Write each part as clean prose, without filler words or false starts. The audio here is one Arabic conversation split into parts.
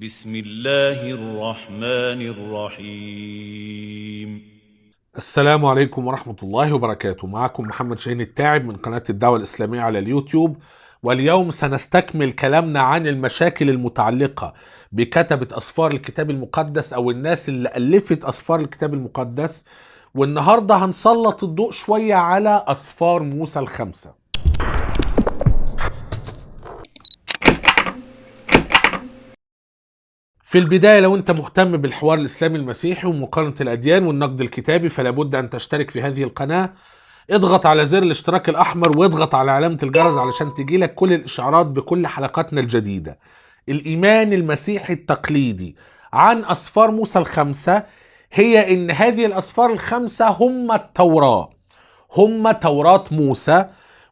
بسم الله الرحمن الرحيم. السلام عليكم ورحمة الله وبركاته. معكم محمد شاهين التاعب من قناة الدعوة الإسلامية على اليوتيوب. واليوم سنستكمل كلامنا عن المشاكل المتعلقة بكتبة أسفار الكتاب المقدس أو الناس اللي ألفت أسفار الكتاب المقدس. والنهاردة هنسلط الضوء شوية على أسفار موسى الخمسة. في البداية، لو انت مهتم بالحوار الإسلامي المسيحي ومقارنة الأديان والنقد الكتابي، فلا بد أن تشترك في هذه القناة. اضغط على زر الاشتراك الأحمر واضغط على علامة الجرس علشان تجيلك كل الإشعارات بكل حلقاتنا الجديدة. الإيمان المسيحي التقليدي عن أسفار موسى الخمسة هي إن هذه الأسفار الخمسة هم التوراة، هم توراة موسى،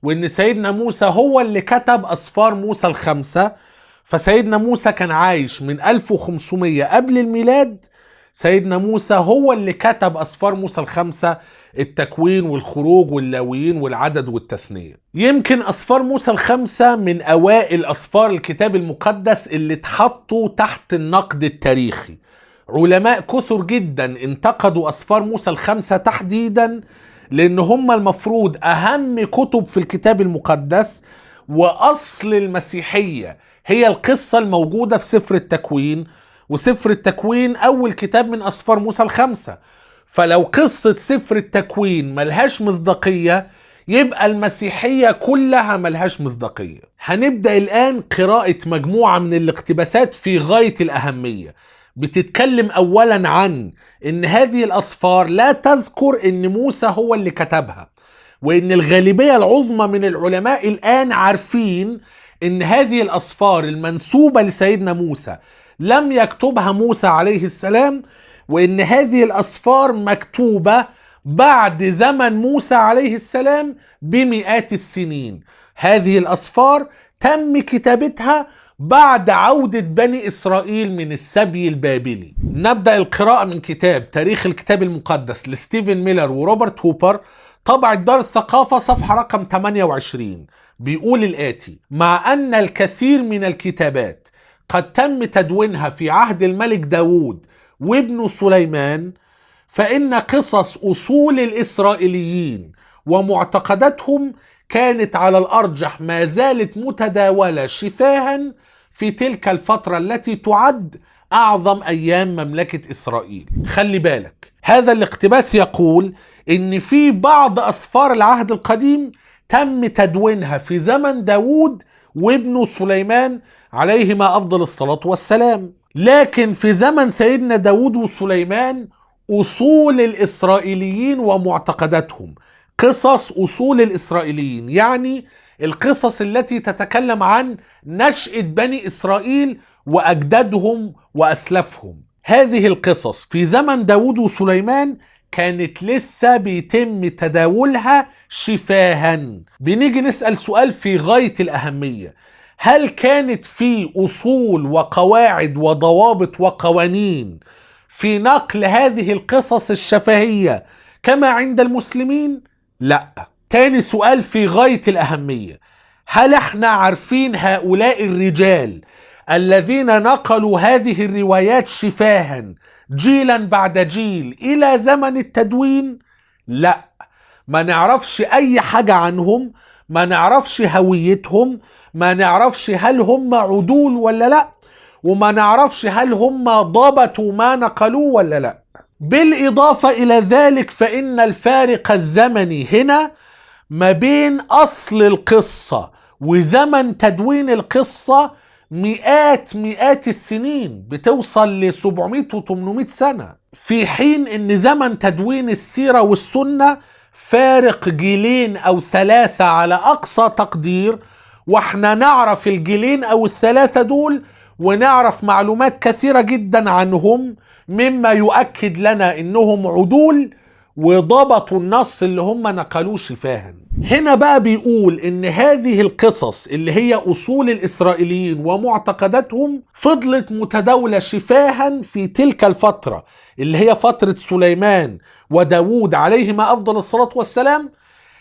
وإن سيدنا موسى هو اللي كتب أسفار موسى الخمسة. فسيدنا موسى كان عايش من 1500 قبل الميلاد. سيدنا موسى هو اللي كتب أسفار موسى الخمسة: التكوين والخروج واللاويين والعدد والتثنية. يمكن أسفار موسى الخمسة من أوائل أسفار الكتاب المقدس اللي اتحطوا تحت النقد التاريخي. علماء كثر جدا انتقدوا أسفار موسى الخمسة تحديدا لأن هم المفروض أهم كتب في الكتاب المقدس، وأصل المسيحية هي القصة الموجودة في سفر التكوين، وسفر التكوين أول كتاب من أسفار موسى الخمسة. فلو قصة سفر التكوين ملهاش مصداقية، يبقى المسيحية كلها ملهاش مصداقية. هنبدأ الآن قراءة مجموعة من الاقتباسات في غاية الأهمية، بتتكلم أولا عن إن هذه الأسفار لا تذكر إن موسى هو اللي كتبها، وإن الغالبية العظمى من العلماء الآن عارفين إن هذه الأسفار المنسوبة لسيدنا موسى لم يكتبها موسى عليه السلام، وإن هذه الأسفار مكتوبة بعد زمن موسى عليه السلام بمئات السنين. هذه الأسفار تم كتابتها بعد عودة بني إسرائيل من السبي البابلي. نبدأ القراءة من كتاب تاريخ الكتاب المقدس لستيفن ميلر وروبرت هوبر، طبعة دار الثقافة، صفحة رقم 28. بيقول الآتي: مع أن الكثير من الكتابات قد تم تدوينها في عهد الملك داود وابن سليمان، فإن قصص أصول الإسرائيليين ومعتقداتهم كانت على الأرجح ما زالت متداولة شفاها في تلك الفترة التي تعد أعظم أيام مملكة إسرائيل. خلي بالك، هذا الاقتباس يقول إن في بعض أسفار العهد القديم تم تدوينها في زمن داود وابن سليمان عليهما أفضل الصلاة والسلام، لكن في زمن سيدنا داود وسليمان أصول الإسرائيليين ومعتقداتهم، قصص أصول الإسرائيليين، يعني القصص التي تتكلم عن نشأة بني إسرائيل وأجدادهم وأسلافهم، هذه القصص في زمن داود وسليمان كانت لسه بيتم تداولها شفاها. بنيجي نسأل سؤال في غاية الأهمية: هل كانت في أصول وقواعد وضوابط وقوانين في نقل هذه القصص الشفهية كما عند المسلمين؟ لا. تاني سؤال في غاية الأهمية: هل احنا عارفين هؤلاء الرجال الذين نقلوا هذه الروايات شفاها جيلا بعد جيل إلى زمن التدوين؟ لا، ما نعرفش أي حاجة عنهم، ما نعرفش هويتهم، ما نعرفش هل هم عدول ولا لا، وما نعرفش هل هم ضبطوا ما نقلوه ولا لا. بالإضافة إلى ذلك، فإن الفارق الزمني هنا ما بين أصل القصة وزمن تدوين القصة مئات السنين، بتوصل ل 700 و 800 سنة، في حين ان زمن تدوين السيرة والسنة فارق جيلين او ثلاثة على اقصى تقدير، واحنا نعرف الجيلين او الثلاثة دول ونعرف معلومات كثيرة جدا عنهم، مما يؤكد لنا انهم عدول وضبطوا النص اللي هم نقلوه شفاها. هنا بقى بيقول ان هذه القصص اللي هي اصول الاسرائيليين ومعتقداتهم فضلت متداولة شفاها في تلك الفترة اللي هي فترة سليمان وداود عليهما افضل الصلاة والسلام.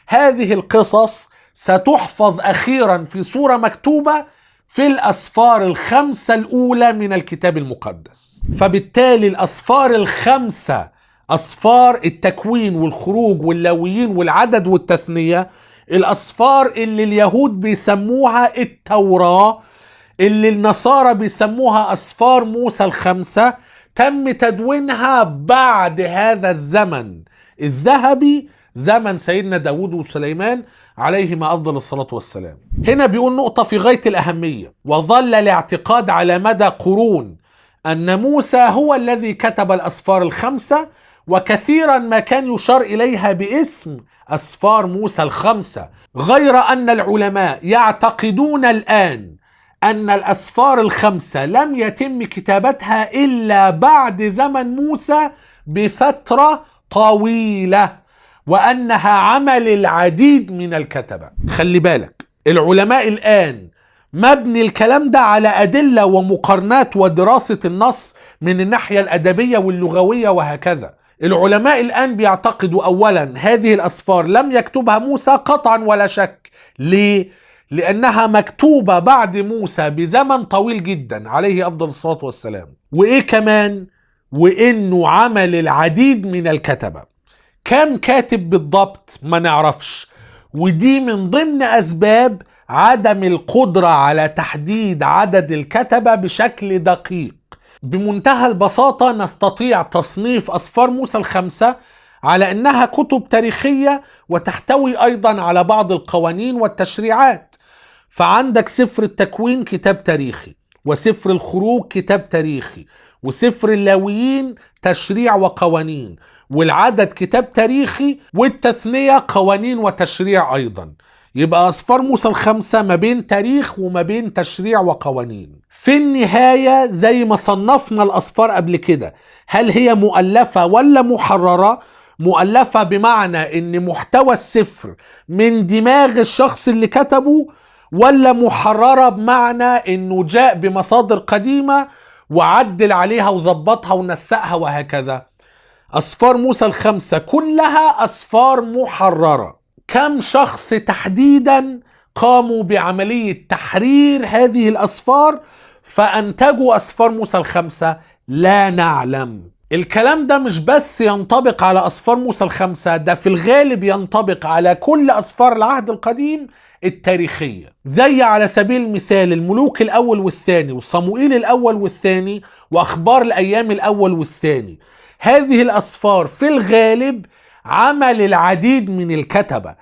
هذه القصص ستحفظ اخيرا في صورة مكتوبة في الأسفار الخمسة الأولى من الكتاب المقدس. فبالتالي الأسفار الخمسة، أسفار التكوين والخروج واللاويين والعدد والتثنية، الأسفار اللي اليهود بيسموها التوراة، اللي النصارى بيسموها أسفار موسى الخمسة، تم تدوينها بعد هذا الزمن الذهبي، زمن سيدنا داود وسليمان عليهما أفضل الصلاة والسلام. هنا بيقول نقطة في غاية الأهمية: وظل الاعتقاد على مدى قرون أن موسى هو الذي كتب الأسفار الخمسة، وكثيرا ما كان يشار إليها باسم أسفار موسى الخمسة، غير أن العلماء يعتقدون الآن أن الأسفار الخمسة لم يتم كتابتها إلا بعد زمن موسى بفترة طويلة، وأنها عمل العديد من الكتبة. خلي بالك، العلماء الآن مبني الكلام ده على أدلة ومقارنات ودراسة النص من الناحية الأدبية واللغوية وهكذا. العلماء الآن بيعتقدوا أولا هذه الأسفار لم يكتبها موسى قطعا ولا شك. ليه؟ لأنها مكتوبة بعد موسى بزمن طويل جدا عليه أفضل الصلاة والسلام. وإيه كمان؟ وإنه عمل العديد من الكتبة. كم كاتب بالضبط ما نعرفش، ودي من ضمن أسباب عدم القدرة على تحديد عدد الكتبة بشكل دقيق. بمنتهى البساطة نستطيع تصنيف أسفار موسى الخمسة على أنها كتب تاريخية وتحتوي أيضا على بعض القوانين والتشريعات. فعندك سفر التكوين كتاب تاريخي، وسفر الخروج كتاب تاريخي، وسفر اللاويين تشريع وقوانين، والعدد كتاب تاريخي، والتثنية قوانين وتشريع أيضا. يبقى أسفار موسى الخمسة ما بين تاريخ وما بين تشريع وقوانين. في النهاية زي ما صنفنا الأسفار قبل كده، هل هي مؤلفة ولا محررة؟ مؤلفة بمعنى ان محتوى السفر من دماغ الشخص اللي كتبه، ولا محررة بمعنى انه جاء بمصادر قديمة وعدل عليها وظبطها ونسقها وهكذا. أسفار موسى الخمسة كلها أسفار محررة. كم شخص تحديدا قاموا بعملية تحرير هذه الأسفار فأنتجوا أسفار موسى الخمسة؟ لا نعلم. الكلام ده مش بس ينطبق على أسفار موسى الخمسة، ده في الغالب ينطبق على كل أسفار العهد القديم التاريخية، زي على سبيل المثال الملوك الأول والثاني، وصموئيل الأول والثاني، وأخبار الأيام الأول والثاني. هذه الأسفار في الغالب عمل العديد من الكتبة.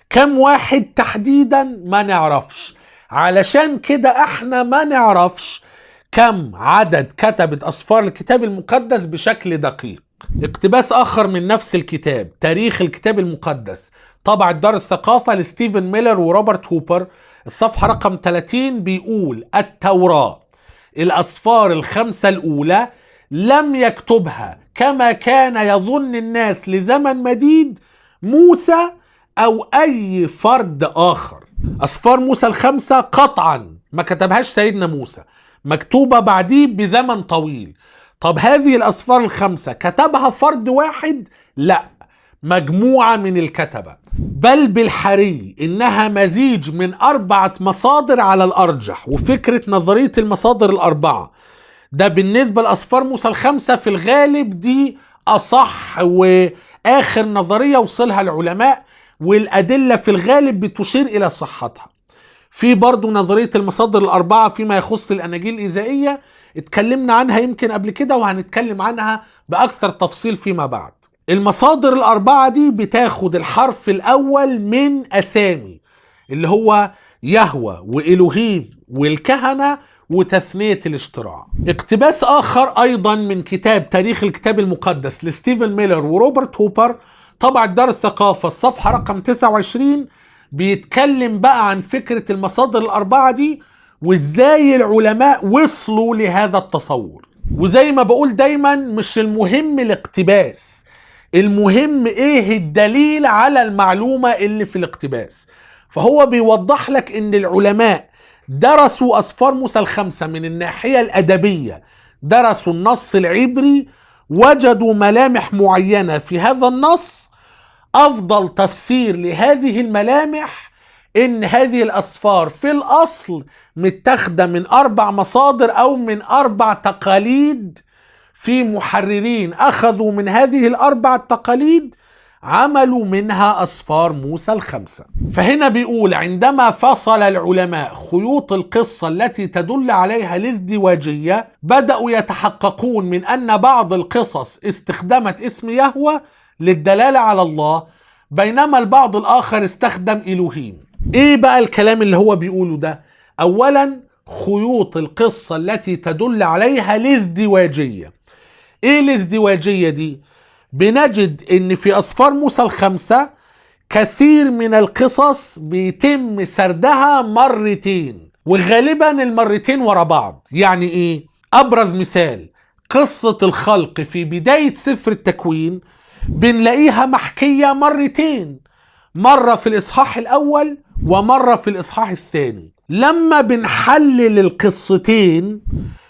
كم واحد تحديدا ما نعرفش، علشان كده احنا ما نعرفش كم عدد كتبة أسفار الكتاب المقدس بشكل دقيق. اقتباس آخر من نفس الكتاب، تاريخ الكتاب المقدس، طبعة دار الثقافة لستيفن ميلر وروبرت هوبر، الصفحة رقم 30، بيقول: التوراة الأسفار الخمسة الأولى لم يكتبها كما كان يظن الناس لزمن مديد موسى أو أي فرد آخر. أسفار موسى الخمسة قطعا ما كتبهاش سيدنا موسى، مكتوبة بعديه بزمن طويل. طب هذه الأسفار الخمسة كتبها فرد واحد؟ لا، مجموعة من الكتبة، بل بالحري إنها مزيج من 4 مصادر على الأرجح. وفكرة نظرية المصادر الأربعة ده بالنسبة لأسفار موسى الخمسة في الغالب دي أصح وآخر نظرية وصلها العلماء، والأدلة في الغالب بتشير إلى صحتها. في برضو نظرية المصادر الأربعة فيما يخص الأناجيل الإيزائية، اتكلمنا عنها يمكن قبل كده وهنتكلم عنها بأكثر تفصيل فيما بعد. المصادر الأربعة دي بتاخد الحرف الأول من أسامي اللي هو يهوه وإلهيم والكهنة وتثنية الاشتراع. اقتباس آخر أيضا من كتاب تاريخ الكتاب المقدس لستيفن ميلر وروبرت هوبر، طبعة دار الثقافة، الصفحة رقم 29، بيتكلم بقى عن فكرة المصادر الأربعة دي وإزاي العلماء وصلوا لهذا التصور. وزي ما بقول دايما، مش المهم الاقتباس، المهم ايه الدليل على المعلومة اللي في الاقتباس. فهو بيوضح لك ان العلماء درسوا أسفار موسى الخمسة من الناحية الأدبية، درسوا النص العبري، وجدوا ملامح معينة في هذا النص. أفضل تفسير لهذه الملامح ان هذه الاسفار في الاصل متاخده من 4 مصادر او من 4 تقاليد. في محررين اخذوا من هذه ال4 تقاليد عملوا منها أسفار موسى ال5. فهنا بيقول عندما فصل العلماء خيوط القصة التي تدل عليها الازدواجية بدأوا يتحققون من أن بعض القصص استخدمت اسم يهوه للدلالة على الله، بينما البعض الآخر استخدم إلهيم. إيه بقى الكلام اللي هو بيقوله ده؟ أولا، خيوط القصة التي تدل عليها الازدواجية. إيه الازدواجية دي؟ بنجد ان في اسفار موسى ال5 كثير من القصص بيتم سردها مرتين، وغالبا المرتين ورا بعض. يعني ايه؟ ابرز مثال قصة الخلق في بداية سفر التكوين بنلاقيها محكية مرتين، مرة في الاصحاح الاول ومرة في الاصحاح الثاني. لما بنحلل القصتين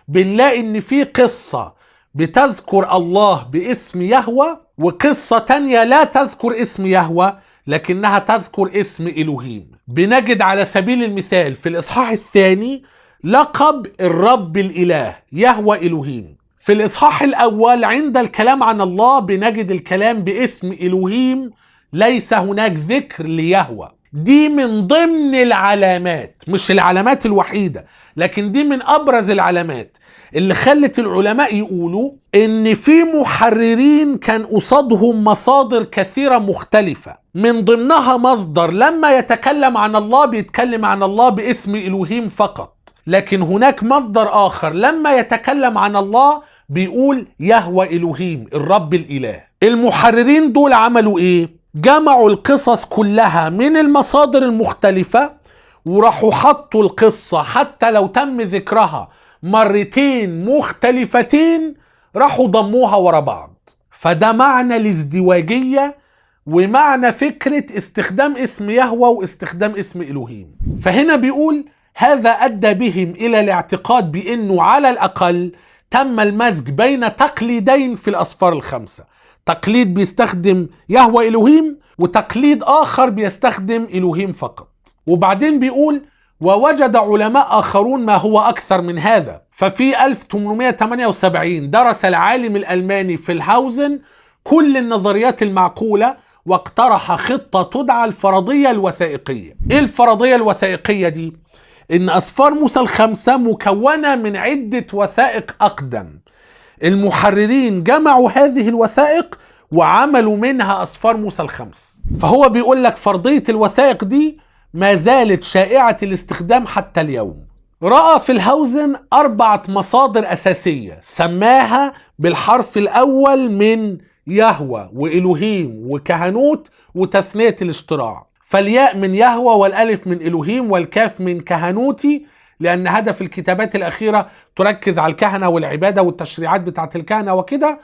بنلاقي ان في قصة بتذكر الله باسم يهوه، وقصة تانية لا تذكر اسم يهوه لكنها تذكر اسم إلهيم. بنجد على سبيل المثال في الإصحاح الثاني لقب الرب الإله يهوه إلهيم. في الإصحاح الأول عند الكلام عن الله بنجد الكلام باسم إلهيم، ليس هناك ذكر ليهوه. دي من ضمن العلامات، مش العلامات الوحيدة، لكن دي من أبرز العلامات اللي خلت العلماء يقولوا ان في محررين كان قصادهم مصادر كثيرة مختلفة، من ضمنها مصدر لما يتكلم عن الله بيتكلم عن الله باسم إلهيم فقط، لكن هناك مصدر آخر لما يتكلم عن الله بيقول يهوه إلهيم الرب الإله. المحررين دول عملوا ايه؟ جمعوا القصص كلها من المصادر المختلفة وراحوا حطوا القصة حتى لو تم ذكرها مرتين مختلفتين راحوا ضموها ورا بعض. فده معنى الازدواجية ومعنى فكرة استخدام اسم يهوه واستخدام اسم إلهيم. فهنا بيقول هذا أدى بهم إلى الاعتقاد بأنه على الأقل تم المزج بين تقليدين في الأسفار ال5، تقليد بيستخدم يهوه إلهيم وتقليد آخر بيستخدم إلهيم فقط. وبعدين بيقول ووجد علماء آخرون ما هو أكثر من هذا. ففي 1878 درس العالم الألماني فيلهاوزن كل النظريات المعقولة واقترح خطة تدعى الفرضية الوثائقية. إيه الفرضية الوثائقية دي؟ إن أسفار موسى ال5 مكونة من عدة وثائق أقدم. المحررين جمعوا هذه الوثائق وعملوا منها أسفار موسى ال5. فهو بيقول لك فرضية الوثائق دي ما زالت شائعة الاستخدام حتى اليوم. رأى فيلهاوزن 4 مصادر أساسية سماها بالحرف الأول من يهوه وإلهيم وكهنوت وتثنية الاشتراع. فالياء من يهوه والألف من إلهيم والكاف من كهنوتي، لأن هدف الكتابات الأخيرة تركز على الكهنة والعبادة والتشريعات بتاعت الكهنة وكده.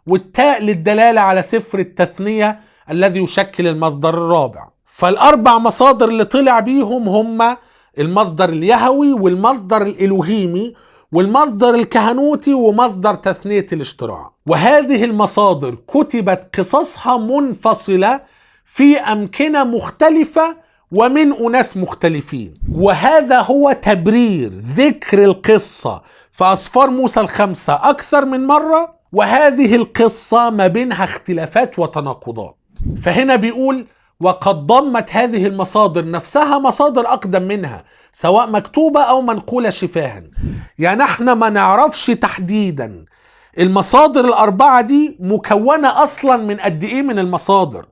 والتاء للدلالة على سفر التثنية الذي يشكل المصدر الرابع. فال4 مصادر اللي طلع بيهم هم المصدر اليهوي والمصدر الإلهيمي والمصدر الكهنوتي ومصدر تثنية الاشتراع. وهذه المصادر كتبت قصصها منفصلة في أمكنة مختلفة ومن أناس مختلفين، وهذا هو تبرير ذكر القصة في أسفار موسى ال5 أكثر من مرة، وهذه القصة ما بينها اختلافات وتناقضات. فهنا بيقول وقد ضمت هذه المصادر نفسها مصادر أقدم منها سواء مكتوبة أو منقولة شفاها. يعني احنا ما نعرفش تحديدا المصادر ال4 دي مكونة أصلا من قد إيه من المصادر،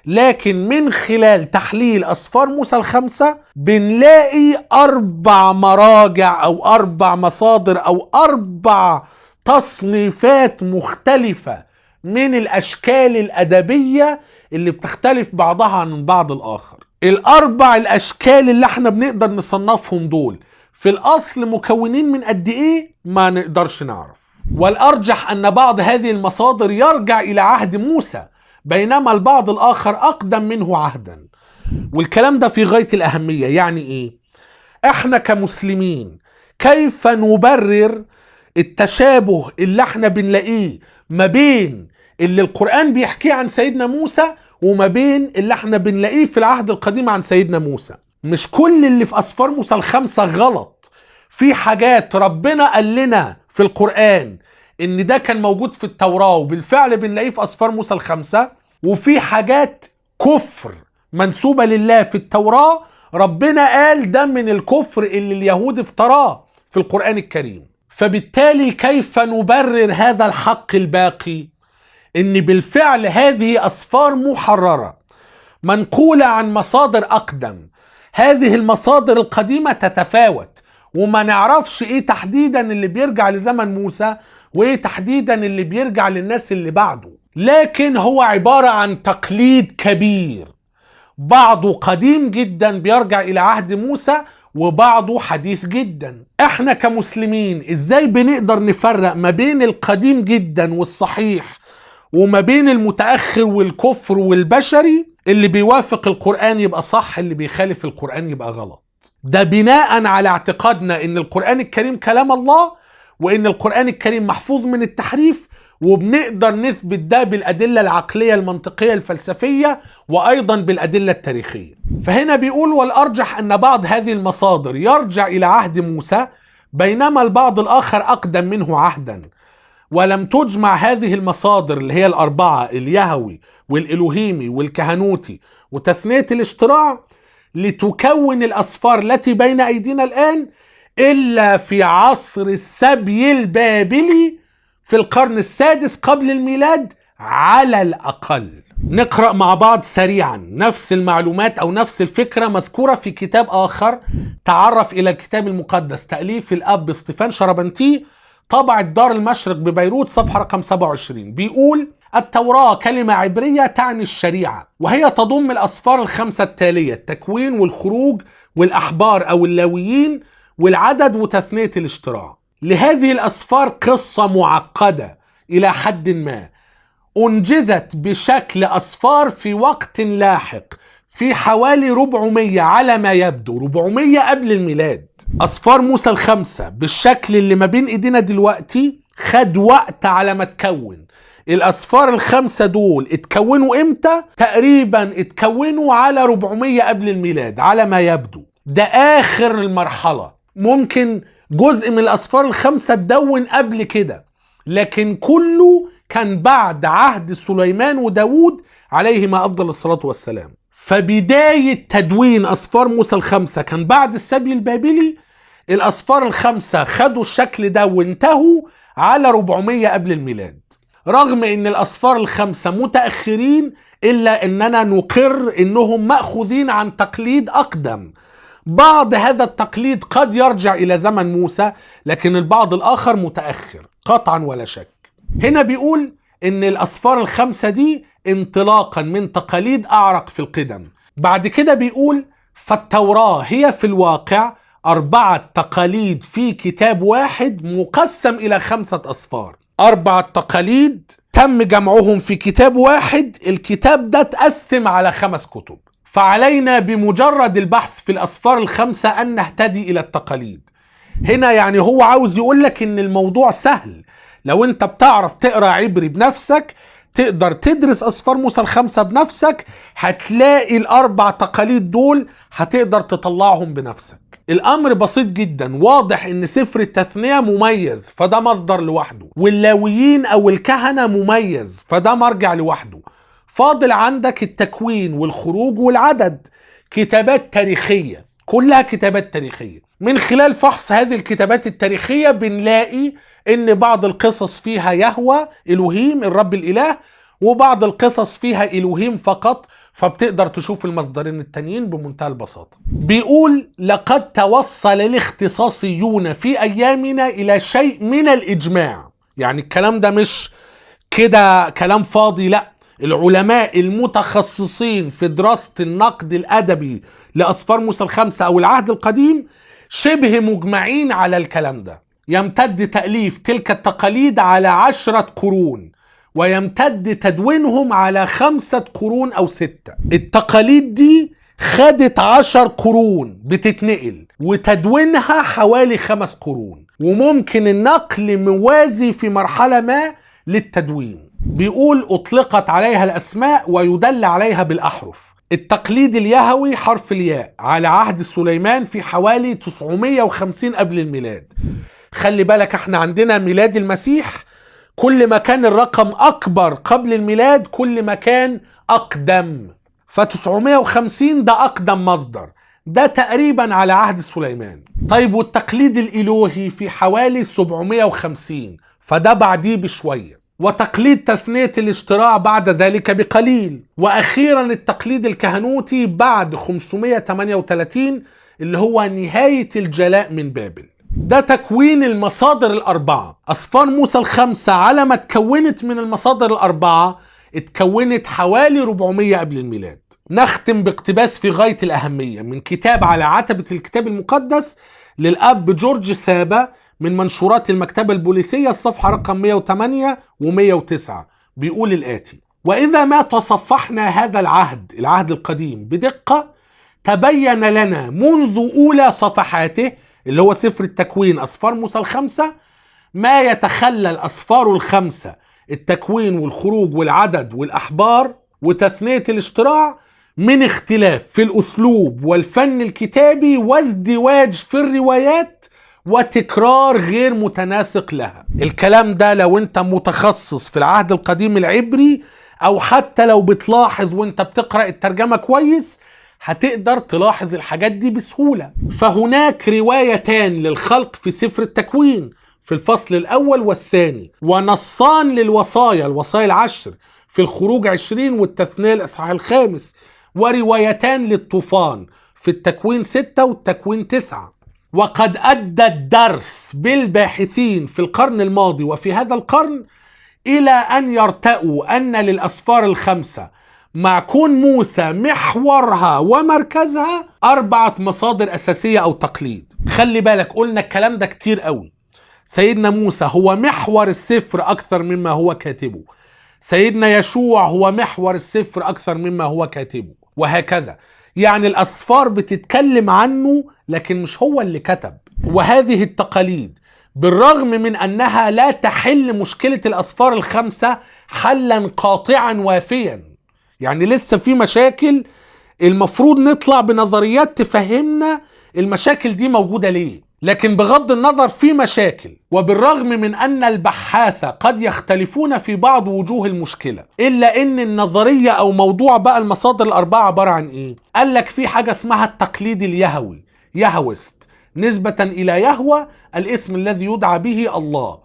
لكن من خلال تحليل أسفار موسى ال5 بنلاقي 4 مراجع أو 4 مصادر أو 4 تصنيفات مختلفة من الأشكال الأدبية اللي بتختلف بعضها عن بعض الآخر. ال4 الأشكال اللي احنا بنقدر نصنفهم دول في الأصل مكونين من قد إيه ما نقدرش نعرف. والأرجح أن بعض هذه المصادر يرجع إلى عهد موسى بينما البعض الآخر أقدم منه عهدا. والكلام ده في غاية الأهمية. يعني إيه؟ احنا كمسلمين كيف نبرر التشابه اللي احنا بنلاقيه ما بين اللي القرآن بيحكيه عن سيدنا موسى وما بين اللي احنا بنلاقيه في العهد القديم عن سيدنا موسى؟ مش كل اللي في أسفار موسى الخمسة غلط. في حاجات ربنا قال لنا في القرآن إن ده كان موجود في التوراة وبالفعل بنلاقيه في أسفار موسى الخمسة، وفي حاجات كفر منسوبة لله في التوراة ربنا قال ده من الكفر اللي اليهود افتراه في القرآن الكريم. فبالتالي كيف نبرر هذا الحق الباقي؟ إن بالفعل هذه أسفار محررة منقولة عن مصادر أقدم. هذه المصادر القديمة تتفاوت، وما نعرفش إيه تحديدا اللي بيرجع لزمن موسى وإيه تحديدا اللي بيرجع للناس اللي بعده، لكن هو عبارة عن تقليد كبير، بعضه قديم جدا بيرجع إلى عهد موسى وبعضه حديث جدا. احنا كمسلمين ازاي بنقدر نفرق ما بين القديم جدا والصحيح وما بين المتأخر والكفر والبشري؟ اللي بيوافق القرآن يبقى صح، اللي بيخالف القرآن يبقى غلط. ده بناء على اعتقادنا ان القرآن الكريم كلام الله، وان القرآن الكريم محفوظ من التحريف، وبنقدر نثبت ده بالأدلة العقلية المنطقية الفلسفية وأيضا بالأدلة التاريخية. فهنا بيقول والأرجح أن بعض هذه المصادر يرجع إلى عهد موسى، بينما البعض الآخر أقدم منه عهدا. ولم تجمع هذه المصادر اللي هي الأربعة، اليهوي والإلوهيمي والكهنوتي وتثنية الاشتراع، لتكون الأسفار التي بين أيدينا الآن إلا في عصر السبي البابلي في القرن السادس قبل الميلاد على الأقل. نقرأ مع بعض سريعا نفس المعلومات أو نفس الفكرة مذكورة في كتاب آخر، تعرف إلى الكتاب المقدس، تأليف الأب ستيفان شربنتي، طبع دار المشرق ببيروت، صفحة رقم 27. بيقول التوراة كلمة عبرية تعني الشريعة، وهي تضم الأسفار الخمسة التالية: التكوين والخروج والأحبار أو اللاويين والعدد وتثنية الاشتراع. لهذه الأسفار قصة معقدة إلى حد ما، أنجزت بشكل أسفار في وقت لاحق في حوالي 400 على ما يبدو، 400 قبل الميلاد. أسفار موسى الخمسة بالشكل اللي ما بين إيدينا دلوقتي خد وقت على ما تكون. الأسفار الخمسة دول اتكونوا إمتى؟ تقريبا اتكونوا على 400 قبل الميلاد على ما يبدو. ده آخر المرحلة. ممكن جزء من الأسفار الخمسة اتدون قبل كده، لكن كله كان بعد عهد سليمان وداود عليهما أفضل الصلاة والسلام. فبداية تدوين أسفار موسى الخمسة كان بعد السبي البابلي. الأسفار الخمسة خدوا الشكل ده وانتهوا على 400 قبل الميلاد. رغم ان الأسفار الخمسة متأخرين، إلا أننا نقر أنهم مأخوذين عن تقليد أقدم. بعض هذا التقليد قد يرجع إلى زمن موسى، لكن البعض الآخر متأخر قطعا ولا شك. هنا بيقول ان الأسفار الخمسة دي انطلاقا من تقاليد أعرق في القدم. بعد كده بيقول فالتوراة هي في الواقع 4 تقاليد في كتاب واحد مقسم إلى 5 أسفار. 4 تقاليد تم جمعهم في كتاب واحد، الكتاب ده تقسم على 5 كتب. فعلينا بمجرد البحث في الأسفار الخمسة أن نهتدي إلى التقاليد. هنا يعني هو عاوز يقولك إن الموضوع سهل. لو أنت بتعرف تقرأ عبري بنفسك، تقدر تدرس أسفار موسى الخمسة بنفسك، هتلاقي ال4 تقاليد دول هتقدر تطلعهم بنفسك. الأمر بسيط جدا. واضح إن سفر التثنية مميز، فده مصدر لوحده، واللاويين أو الكهنة مميز، فده مرجع لوحده. فاضل عندك التكوين والخروج والعدد، كتابات تاريخية، كلها كتابات تاريخية. من خلال فحص هذه الكتابات التاريخية بنلاقي ان بعض القصص فيها يهوه إلوهيم الرب الإله، وبعض القصص فيها إلوهيم فقط، فبتقدر تشوف المصدرين التانيين بمنتهى البساطة. بيقول لقد توصل الاختصاصيون في أيامنا إلى شيء من الإجماع. يعني الكلام ده مش كده كلام فاضي، لا، العلماء المتخصصين في دراسة النقد الأدبي لأسفار موسى الخمسة أو العهد القديم شبه مجمعين على الكلام ده. يمتد تأليف تلك التقاليد على 10 قرون، ويمتد تدوينهم على 5 قرون أو 6. التقاليد دي خدت 10 قرون بتتنقل، وتدوينها حوالي 5 قرون، وممكن النقل موازي في مرحلة ما للتدوين. بيقول أطلقت عليها الأسماء ويدل عليها بالأحرف. التقليد اليهوي حرف الياء على عهد سليمان في حوالي 950 قبل الميلاد. خلي بالك احنا عندنا ميلاد المسيح، كل ما كان الرقم اكبر قبل الميلاد كل ما كان اقدم، ف950 ده اقدم مصدر، ده تقريبا على عهد سليمان. طيب والتقليد الالوهي في حوالي 750، فده بعديه بشوية. وتقليد تثنية الاشتراع بعد ذلك بقليل. واخيرا التقليد الكهنوتي بعد 538 اللي هو نهاية الجلاء من بابل. ده تكوين المصادر الأربعة. أسفار موسى الخمسة على ما اتكونت من المصادر الأربعة اتكونت حوالي 400 قبل الميلاد. نختم باقتباس في غاية الأهمية من كتاب على عتبة الكتاب المقدس للأب جورج سابا من منشورات المكتبة البوليسية، الصفحة رقم 108 و109. بيقول الآتي: وإذا ما تصفحنا هذا العهد القديم بدقة، تبين لنا منذ أولى صفحاته اللي هو سفر التكوين أسفار موسى الخمسة ما يتخلى الأسفار الخمسة التكوين والخروج والعدد والأحبار وتثنية الاشتراع من اختلاف في الأسلوب والفن الكتابي وازدواج في الروايات وتكرار غير متناسق لها. الكلام ده لو انت متخصص في العهد القديم العبري او حتى لو بتلاحظ وانت بتقرأ الترجمة كويس هتقدر تلاحظ الحاجات دي بسهولة. فهناك روايتان للخلق في سفر التكوين في الفصل الأول والثاني، ونصان للوصايا العشر في الخروج 20 والتثنية الإصحاح الخامس، وروايتان للطوفان في التكوين 6 والتكوين 9. وقد أدى الدرس بالباحثين في القرن الماضي وفي هذا القرن إلى أن يرتأوا أن للأسفار الخمسة مع كون موسى محورها ومركزها 4 مصادر أساسية أو تقليد. خلي بالك قلنا الكلام ده كتير قوي. سيدنا موسى هو محور السفر أكثر مما هو كاتبه، سيدنا يشوع هو محور السفر أكثر مما هو كاتبه، وهكذا. يعني الأسفار بتتكلم عنه لكن مش هو اللي كتب. وهذه التقاليد بالرغم من أنها لا تحل مشكلة الأسفار الخمسة حلا قاطعا وافيا، يعني لسه في مشاكل المفروض نطلع بنظريات تفهمنا المشاكل دي موجودة ليه، لكن بغض النظر في مشاكل. وبالرغم من أن البحاثة قد يختلفون في بعض وجوه المشكلة، إلا أن النظرية أو موضوع بقى المصادر الأربعة عبارة عن إيه؟ قال لك في حاجة اسمها التقليد اليهوي، يهوست، نسبة إلى يهوى الاسم الذي يدعى به الله،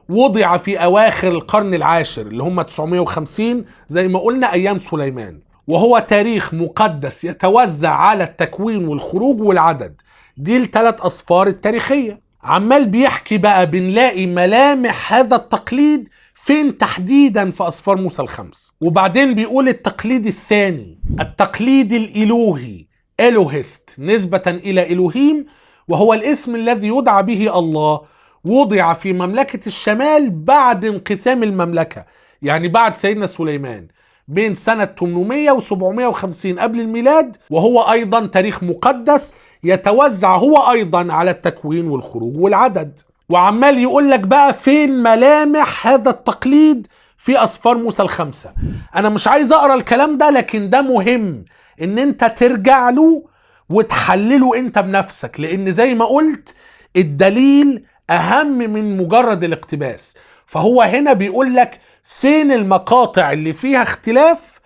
وضع في أواخر القرن العاشر اللي هم 950 زي ما قلنا أيام سليمان، وهو تاريخ مقدس يتوزع على التكوين والخروج والعدد. دي ال3 أسفار التاريخية. عمال بيحكي بقى بنلاقي ملامح هذا التقليد فين تحديدا في أسفار موسى الخمس. وبعدين بيقول التقليد الثاني التقليد الإلوهي، إلوهست، نسبة إلى إلوهيم، وهو الاسم الذي يدعى به الله، وضع في مملكة الشمال بعد انقسام المملكة، يعني بعد سيدنا سليمان بين سنة 800 و 750 قبل الميلاد، وهو أيضا تاريخ مقدس يتوزع هو أيضا على التكوين والخروج والعدد. وعمال يقول لك بقى فين ملامح هذا التقليد في أسفار موسى الخمسة. أنا مش عايز أقرأ الكلام ده، لكن ده مهم إن أنت ترجع له وتحلله أنت بنفسك، لأن زي ما قلت الدليل أهم من مجرد الاقتباس. فهو هنا بيقول لك فين المقاطع اللي فيها اختلاف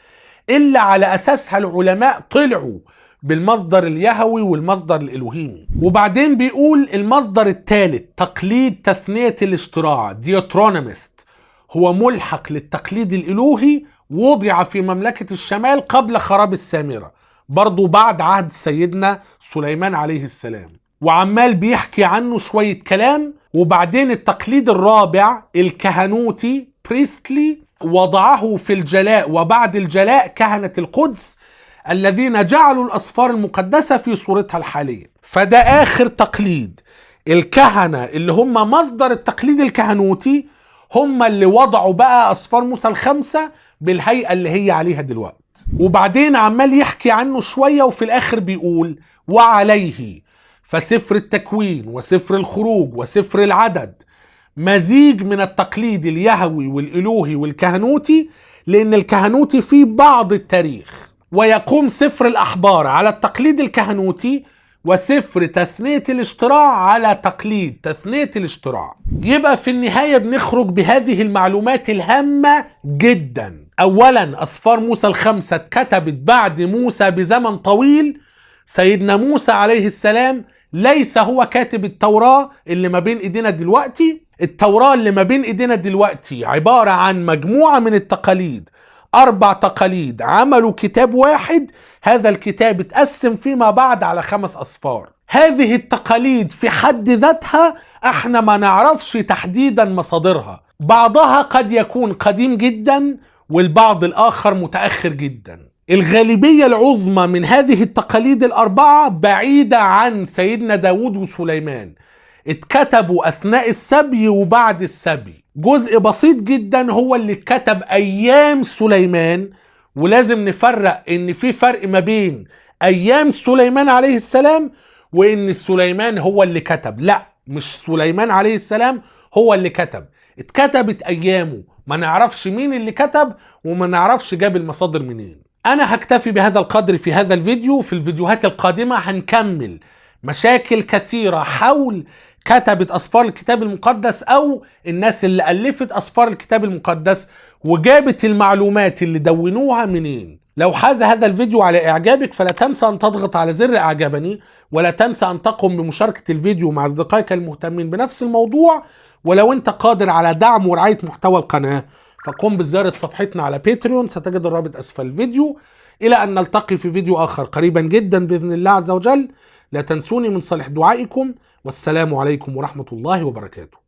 إلا على أساسها العلماء طلعوا بالمصدر اليهوي والمصدر الإلوهيمي. وبعدين بيقول المصدر الثالث تقليد تثنية الاشتراع، ديوترونومست، هو ملحق للتقليد الإلوهي، وضع في مملكة الشمال قبل خراب السامرة، برضو بعد عهد سيدنا سليمان عليه السلام. وعمال بيحكي عنه شوية كلام. وبعدين التقليد الرابع الكهنوتي، بريستلي، وضعه في الجلاء وبعد الجلاء كهنة القدس الذين جعلوا الأسفار المقدسة في صورتها الحالية. فده آخر تقليد. الكهنة اللي هم مصدر التقليد الكهنوتي هم اللي وضعوا بقى أسفار موسى الخمسة بالهيئة اللي هي عليها دلوقتي. وبعدين عمال يحكي عنه شوية وفي الآخر بيقول وعليه فسفر التكوين وسفر الخروج وسفر العدد مزيج من التقليد اليهوي والإلوهي والكهنوتي، لأن الكهنوتي فيه بعض التاريخ ويقوم سفر الأحبار على التقليد الكهنوتي، وسفر تثنية الاشتراع على تقليد تثنية الاشتراع. يبقى في النهاية بنخرج بهذه المعلومات الهامة جدا. أولا، أسفار موسى الخمسة اتكتبت بعد موسى بزمن طويل. سيدنا موسى عليه السلام ليس هو كاتب التوراة اللي ما بين ايدينا دلوقتي. التوراة اللي ما بين ايدينا دلوقتي عبارة عن مجموعة من التقاليد، 4 تقاليد عملوا كتاب واحد. هذا الكتاب اتقسم فيما بعد على 5 أسفار. هذه التقاليد في حد ذاتها احنا ما نعرفش تحديدا مصادرها، بعضها قد يكون قديم جدا والبعض الآخر متأخر جدا. الغالبية العظمى من هذه التقاليد ال4 بعيدة عن سيدنا داود وسليمان، اتكتبوا أثناء السبي وبعد السبي. جزء بسيط جدا هو اللي اتكتب أيام سليمان، ولازم نفرق ان في فرق ما بين أيام سليمان عليه السلام وان سليمان هو اللي كتب. لا، مش سليمان عليه السلام هو اللي كتب، اتكتبت أيامه. ما نعرفش مين اللي كتب وما نعرفش جاب المصادر منين. أنا هكتفي بهذا القدر في هذا الفيديو. في الفيديوهات القادمة هنكمل مشاكل كثيرة حول كتبة أسفار الكتاب المقدس أو الناس اللي ألفت أسفار الكتاب المقدس وجابت المعلومات اللي دونوها منين. لو حاز هذا الفيديو على إعجابك فلا تنسى أن تضغط على زر إعجابني، ولا تنسى أن تقوم بمشاركة الفيديو مع أصدقائك المهتمين بنفس الموضوع. ولو أنت قادر على دعم ورعاية محتوى القناة فقم بزيارة صفحتنا على باتريون، ستجد الرابط أسفل الفيديو. إلى أن نلتقي في فيديو آخر قريبا جدا بإذن الله عز وجل. لا تنسوني من صالح دعائكم، والسلام عليكم ورحمة الله وبركاته.